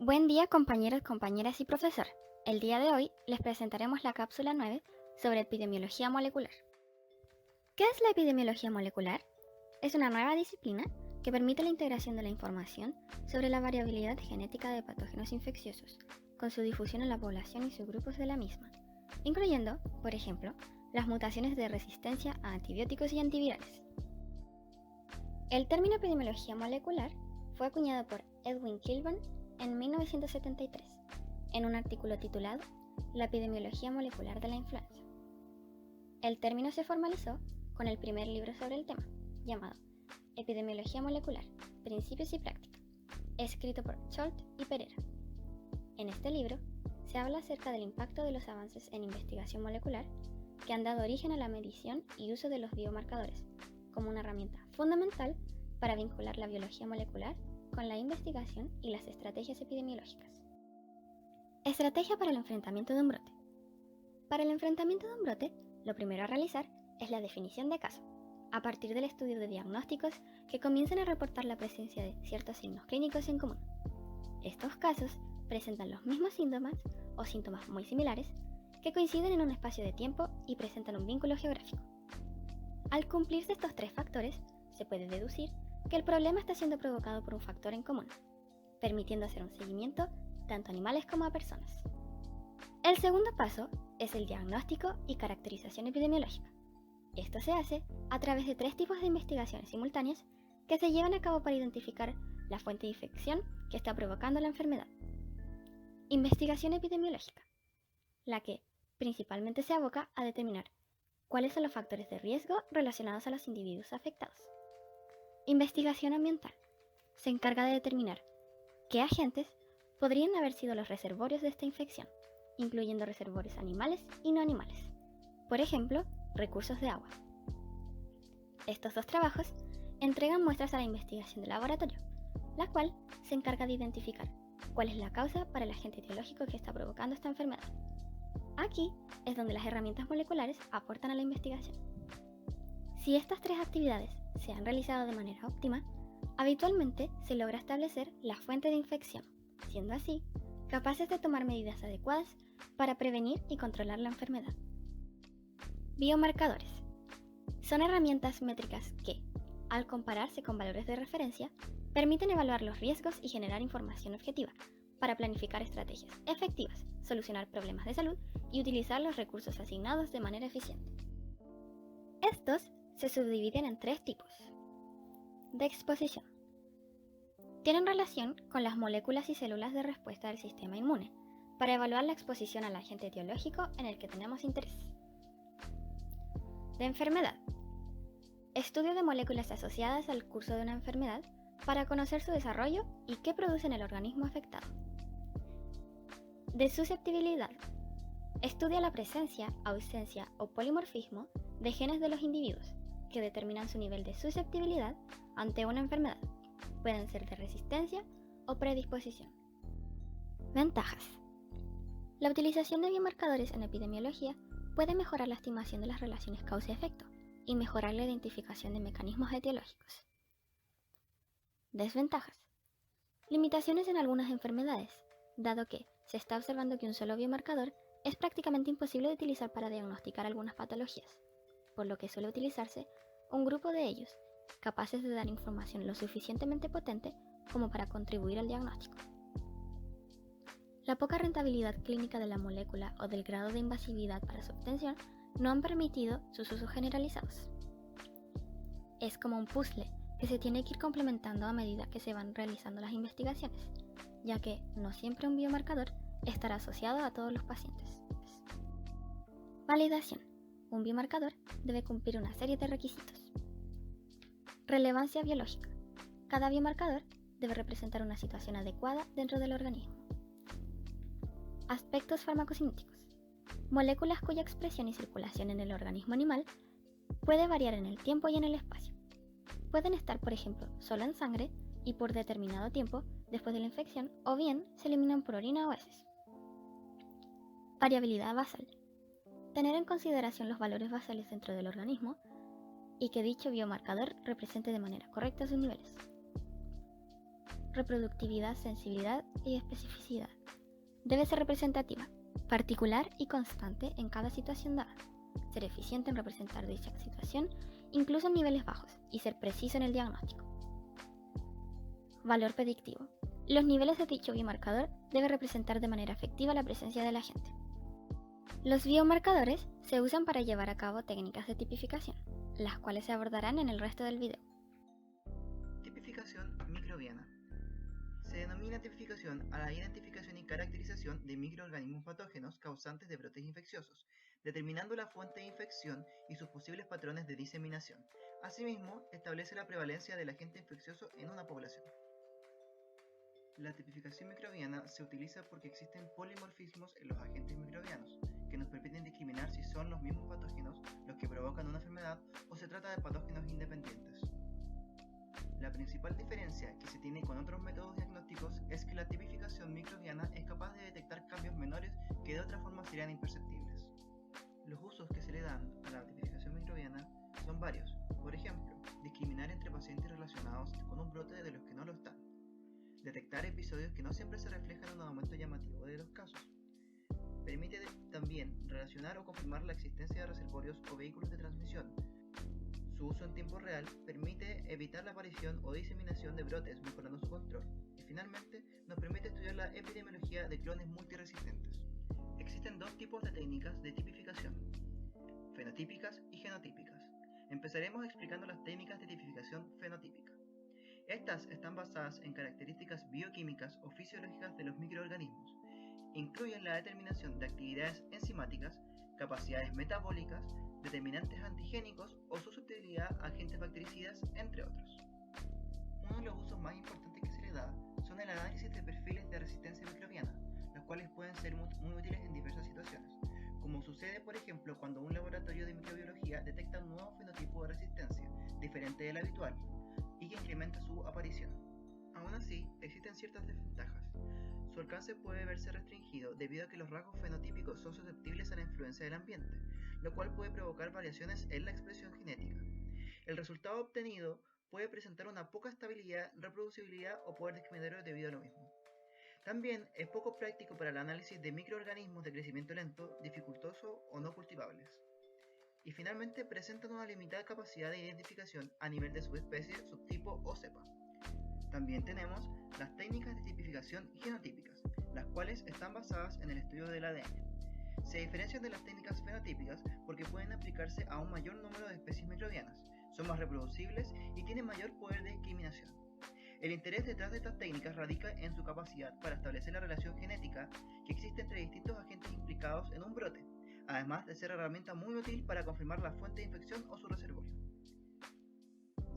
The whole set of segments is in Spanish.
Buen día compañeros, compañeras y profesor. El día de hoy les presentaremos la cápsula 9 sobre epidemiología molecular. ¿Qué es la epidemiología molecular? Es una nueva disciplina que permite la integración de la información sobre la variabilidad genética de patógenos infecciosos, con su difusión en la población y subgrupos de la misma, incluyendo, por ejemplo, las mutaciones de resistencia a antibióticos y antivirales. El término epidemiología molecular fue acuñado por Edwin Kilburn en 1973, en un artículo titulado La epidemiología molecular de la influenza. El término se formalizó con el primer libro sobre el tema, llamado Epidemiología molecular, principios y práctica, escrito por Scholt y Pereira. En este libro se habla acerca del impacto de los avances en investigación molecular que han dado origen a la medición y uso de los biomarcadores como una herramienta fundamental para vincular la biología molecular con la investigación y las estrategias epidemiológicas. Estrategia para el enfrentamiento de un brote. Para el enfrentamiento de un brote, lo primero a realizar es la definición de caso, a partir del estudio de diagnósticos que comiencen a reportar la presencia de ciertos signos clínicos en común. Estos casos presentan los mismos síntomas o síntomas muy similares que coinciden en un espacio de tiempo y presentan un vínculo geográfico. Al cumplirse estos tres factores, se puede deducir que el problema está siendo provocado por un factor en común, permitiendo hacer un seguimiento tanto a animales como a personas. El segundo paso es el diagnóstico y caracterización epidemiológica. Esto se hace a través de tres tipos de investigaciones simultáneas que se llevan a cabo para identificar la fuente de infección que está provocando la enfermedad. Investigación epidemiológica, la que principalmente se aboca a determinar cuáles son los factores de riesgo relacionados a los individuos afectados. Investigación ambiental, se encarga de determinar qué agentes podrían haber sido los reservorios de esta infección, incluyendo reservorios animales y no animales, por ejemplo, recursos de agua. Estos dos trabajos entregan muestras a la investigación de laboratorio, la cual se encarga de identificar cuál es la causa para el agente etiológico que está provocando esta enfermedad. Aquí es donde las herramientas moleculares aportan a la investigación. Si estas tres actividades se han realizado de manera óptima, habitualmente se logra establecer la fuente de infección, siendo así capaces de tomar medidas adecuadas para prevenir y controlar la enfermedad. Biomarcadores. Son herramientas métricas que, al compararse con valores de referencia, permiten evaluar los riesgos y generar información objetiva para planificar estrategias efectivas, solucionar problemas de salud y utilizar los recursos asignados de manera eficiente. Estos se subdividen en tres tipos de exposición. Tienen relación con las moléculas y células de respuesta del sistema inmune para evaluar la exposición al agente etiológico en el que tenemos interés. De enfermedad. Estudio de moléculas asociadas al curso de una enfermedad para conocer su desarrollo y qué produce en el organismo afectado. De susceptibilidad. Estudia la presencia, ausencia o polimorfismo de genes de los individuos que determinan su nivel de susceptibilidad ante una enfermedad. Pueden ser de resistencia o predisposición. Ventajas. La utilización de biomarcadores en epidemiología puede mejorar la estimación de las relaciones causa-efecto y mejorar la identificación de mecanismos etiológicos. Desventajas. Limitaciones en algunas enfermedades, dado que se está observando que un solo biomarcador es prácticamente imposible de utilizar para diagnosticar algunas patologías, por lo que suele utilizarse un grupo de ellos capaces de dar información lo suficientemente potente como para contribuir al diagnóstico. La poca rentabilidad clínica de la molécula o del grado de invasividad para su obtención no han permitido sus usos generalizados. Es como un puzzle que se tiene que ir complementando a medida que se van realizando las investigaciones, ya que no siempre un biomarcador estará asociado a todos los pacientes. Validación. Un biomarcador debe cumplir una serie de requisitos. Relevancia biológica. Cada biomarcador debe representar una situación adecuada dentro del organismo. Aspectos farmacocinéticos. Moléculas cuya expresión y circulación en el organismo animal puede variar en el tiempo y en el espacio. Pueden estar, por ejemplo, solo en sangre y por determinado tiempo después de la infección, o bien se eliminan por orina o heces. Variabilidad basal. Tener en consideración los valores basales dentro del organismo y que dicho biomarcador represente de manera correcta sus niveles. reproductividad, sensibilidad y especificidad. Debe ser representativa, particular y constante en cada situación dada. Ser eficiente en representar dicha situación, incluso en niveles bajos, y ser preciso en el diagnóstico. Valor predictivo. Los niveles de dicho biomarcador deben representar de manera efectiva la presencia del agente. Los biomarcadores se usan para llevar a cabo técnicas de tipificación, las cuales se abordarán en el resto del video. Tipificación microbiana. Se denomina tipificación a la identificación y caracterización de microorganismos patógenos causantes de brotes infecciosos, determinando la fuente de infección y sus posibles patrones de diseminación. Asimismo, establece la prevalencia del agente infeccioso en una población. La tipificación microbiana se utiliza porque existen polimorfismos en los agentes microbianos, que nos permiten discriminar si son los mismos patógenos los que provocan una enfermedad o se trata de patógenos independientes. La principal diferencia que se tiene con otros métodos diagnósticos es que la tipificación microbiana es capaz de detectar cambios menores que de otra forma serían imperceptibles. Los usos que se le dan a la tipificación microbiana son varios. Por ejemplo, discriminar entre pacientes relacionados con un brote de los que no lo están. Detectar episodios que no siempre se reflejan en un aumento llamativo de los casos. Permite también relacionar o confirmar la existencia de reservorios o vehículos de transmisión. Su uso en tiempo real permite evitar la aparición o diseminación de brotes, mejorando su control. Y finalmente, nos permite estudiar la epidemiología de clones multiresistentes. Existen dos tipos de técnicas de tipificación: fenotípicas y genotípicas. Empezaremos explicando las técnicas de tipificación fenotípica. Estas están basadas en características bioquímicas o fisiológicas de los microorganismos. Incluyen la determinación de actividades enzimáticas, capacidades metabólicas, determinantes antigénicos o susceptibilidad a agentes bactericidas, entre otros. Uno de los usos más importantes que se le da son el análisis de perfiles de resistencia microbiana, los cuales pueden ser muy útiles en diversas situaciones, como sucede por ejemplo cuando un laboratorio de microbiología detecta un nuevo fenotipo de resistencia, diferente del habitual, y que incrementa su aparición. Aún así, existen ciertas desventajas. Su alcance puede verse restringido debido a que los rasgos fenotípicos son susceptibles a la influencia del ambiente, lo cual puede provocar variaciones en la expresión genética. El resultado obtenido puede presentar una poca estabilidad, reproducibilidad o poder discriminatorio debido a lo mismo. También es poco práctico para el análisis de microorganismos de crecimiento lento, dificultoso o no cultivables. Y finalmente presentan una limitada capacidad de identificación a nivel de subespecie, subtipo o cepa. También tenemos las técnicas de tipificación genotípicas, las cuales están basadas en el estudio del ADN. Se diferencian de las técnicas fenotípicas porque pueden aplicarse a un mayor número de especies microbianas, son más reproducibles y tienen mayor poder de discriminación. El interés detrás de estas técnicas radica en su capacidad para establecer la relación genética que existe entre distintos agentes implicados en un brote, además de ser herramienta muy útil para confirmar la fuente de infección o su reservorio.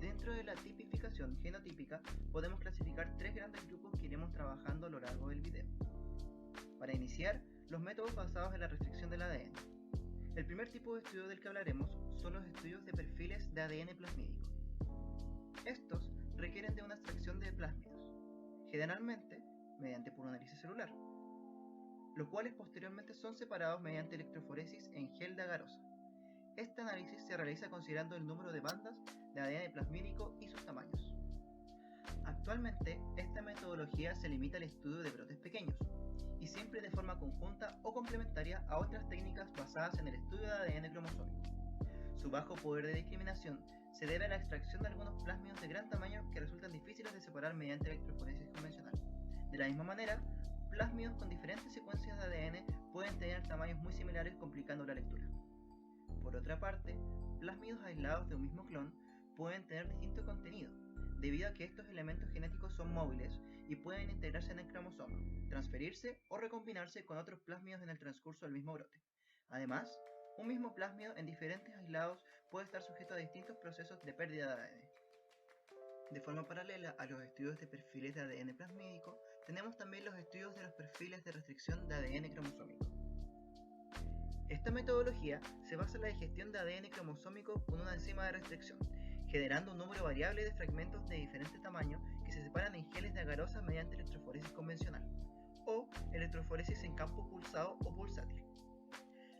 Dentro de la tipificación genotípica podemos clasificar tres grandes grupos que iremos trabajando a lo largo del video. Para iniciar, los métodos basados en la restricción del ADN. El primer tipo de estudio del que hablaremos son los estudios de perfiles de ADN plasmídico. Estos requieren de una extracción de plásmidos, generalmente mediante puro-análisis celular, los cuales posteriormente son separados mediante electroforesis en gel de agarosa. Este análisis se realiza considerando el número de bandas de ADN plasmídico y sus tamaños. Actualmente, esta metodología se limita al estudio de brotes pequeños, y siempre de forma conjunta o complementaria a otras técnicas basadas en el estudio de ADN cromosómico. Su bajo poder de discriminación se debe a la extracción de algunos plásmidos de gran tamaño que resultan difíciles de separar mediante electroforesis convencional. De la misma manera, plásmidos con diferentes secuencias de ADN pueden tener tamaños muy similares, complicando la lectura. Por otra parte, plásmidos aislados de un mismo clon pueden tener distinto contenido, debido a que estos elementos genéticos son móviles y pueden integrarse en el cromosoma, transferirse o recombinarse con otros plásmidos en el transcurso del mismo brote. Además, un mismo plásmido en diferentes aislados puede estar sujeto a distintos procesos de pérdida de ADN. De forma paralela a los estudios de perfiles de ADN plasmídico, tenemos también los estudios de los perfiles de restricción de ADN cromosómico. Esta metodología se basa en la digestión de ADN cromosómico con una enzima de restricción, generando un número variable de fragmentos de diferente tamaño que se separan en geles de agarosa mediante electroforesis convencional, o electroforesis en campo pulsado o pulsátil.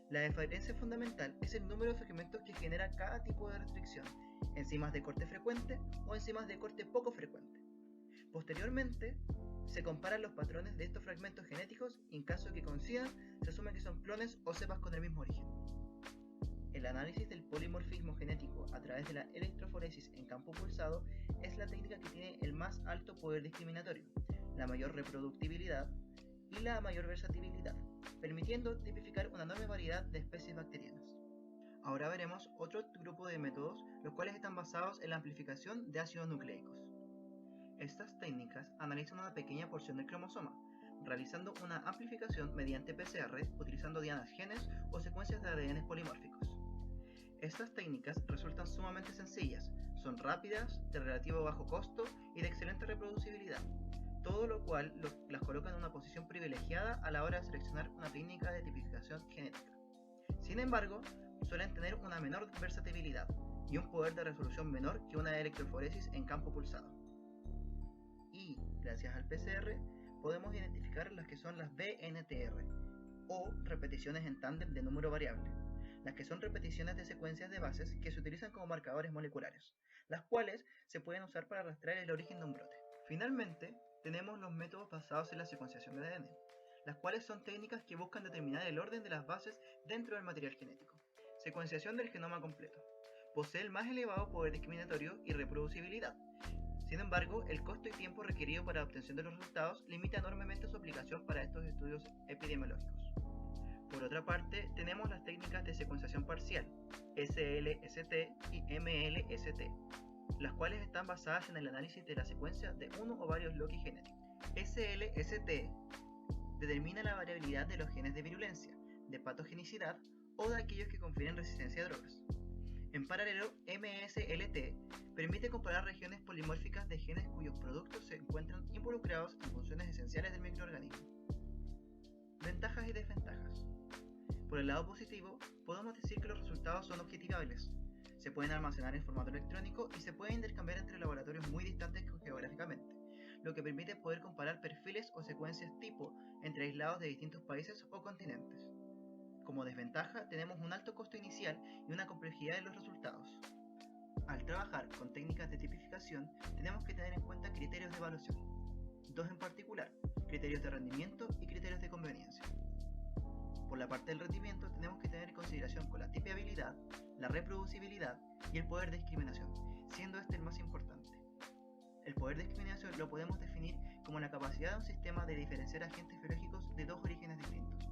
La diferencia fundamental es el número de fragmentos que genera cada tipo de restricción, enzimas de corte frecuente o enzimas de corte poco frecuente. Posteriormente, se comparan los patrones de estos fragmentos genéticos y en caso de que coincidan, se asume que son clones o cepas con el mismo origen. El análisis del polimorfismo genético a través de la electroforesis en campo pulsado es la técnica que tiene el más alto poder discriminatorio, la mayor reproductibilidad y la mayor versatilidad, permitiendo tipificar una enorme variedad de especies bacterianas. Ahora veremos otro grupo de métodos, los cuales están basados en la amplificación de ácidos nucleicos. Estas técnicas analizan una pequeña porción del cromosoma, realizando una amplificación mediante PCR utilizando dianas genes o secuencias de ADN polimórficos. Estas técnicas resultan sumamente sencillas, son rápidas, de relativo bajo costo y de excelente reproducibilidad, todo lo cual las coloca en una posición privilegiada a la hora de seleccionar una técnica de tipificación genética. Sin embargo, suelen tener una menor versatilidad y un poder de resolución menor que una electroforesis en campo pulsado. Y, gracias al PCR, podemos identificar las que son las BNTR, o repeticiones en tándem de número variable, las que son repeticiones de secuencias de bases que se utilizan como marcadores moleculares, las cuales se pueden usar para rastrear el origen de un brote. Finalmente, tenemos los métodos basados en la secuenciación de ADN, las cuales son técnicas que buscan determinar el orden de las bases dentro del material genético. Secuenciación del genoma completo. Posee el más elevado poder discriminatorio y reproducibilidad. Sin embargo, el costo y tiempo requerido para la obtención de los resultados limita enormemente su aplicación para estos estudios epidemiológicos. Por otra parte, tenemos las técnicas de secuenciación parcial, SLST y MLST, las cuales están basadas en el análisis de la secuencia de uno o varios loci genéticos. SLST determina la variabilidad de los genes de virulencia, de patogenicidad o de aquellos que confieren resistencia a drogas. En paralelo, MSLT permite comparar regiones polimórficas de genes cuyos productos se encuentran involucrados en funciones esenciales del microorganismo. Ventajas y desventajas. Por el lado positivo, podemos decir que los resultados son objetivables. Se pueden almacenar en formato electrónico y se pueden intercambiar entre laboratorios muy distantes geográficamente, lo que permite poder comparar perfiles o secuencias tipo entre aislados de distintos países o continentes. Como desventaja, tenemos un alto costo inicial y una complejidad en los resultados. Al trabajar con técnicas de tipificación, tenemos que tener en cuenta criterios de evaluación, dos en particular, criterios de rendimiento y criterios de conveniencia. Por la parte del rendimiento, tenemos que tener en consideración con la tipiabilidad, la reproducibilidad y el poder de discriminación, siendo este el más importante. El poder de discriminación lo podemos definir como la capacidad de un sistema de diferenciar agentes biológicos de dos orígenes distintos.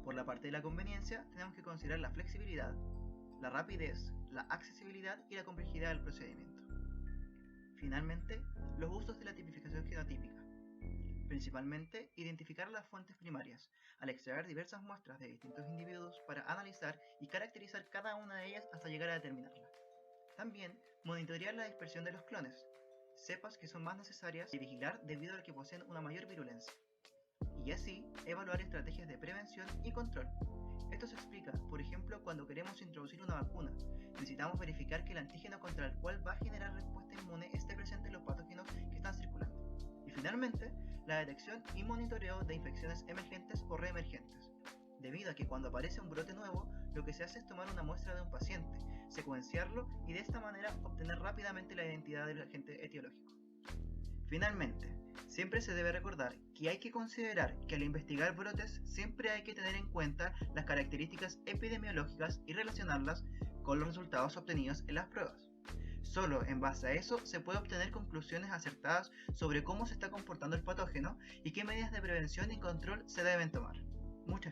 Por la parte de la conveniencia, tenemos que considerar la flexibilidad, la rapidez, la accesibilidad y la complejidad del procedimiento. Finalmente, los usos de la tipificación genotípica. Principalmente, identificar las fuentes primarias, al extraer diversas muestras de distintos individuos para analizar y caracterizar cada una de ellas hasta llegar a determinarla. También, monitorear la dispersión de los clones, cepas que son más necesarias y vigilar debido a que poseen una mayor virulencia. Y así, evaluar estrategias de prevención y control. Esto se explica, por ejemplo, cuando queremos introducir una vacuna. Necesitamos verificar que el antígeno contra el cual va a generar respuesta inmune esté presente en los patógenos que están circulando. Y finalmente, la detección y monitoreo de infecciones emergentes o reemergentes. Debido a que cuando aparece un brote nuevo, lo que se hace es tomar una muestra de un paciente, secuenciarlo y de esta manera obtener rápidamente la identidad del agente etiológico. Finalmente, siempre se debe recordar que hay que considerar que al investigar brotes siempre hay que tener en cuenta las características epidemiológicas y relacionarlas con los resultados obtenidos en las pruebas. Solo en base a eso se puede obtener conclusiones acertadas sobre cómo se está comportando el patógeno y qué medidas de prevención y control se deben tomar. Muchas gracias.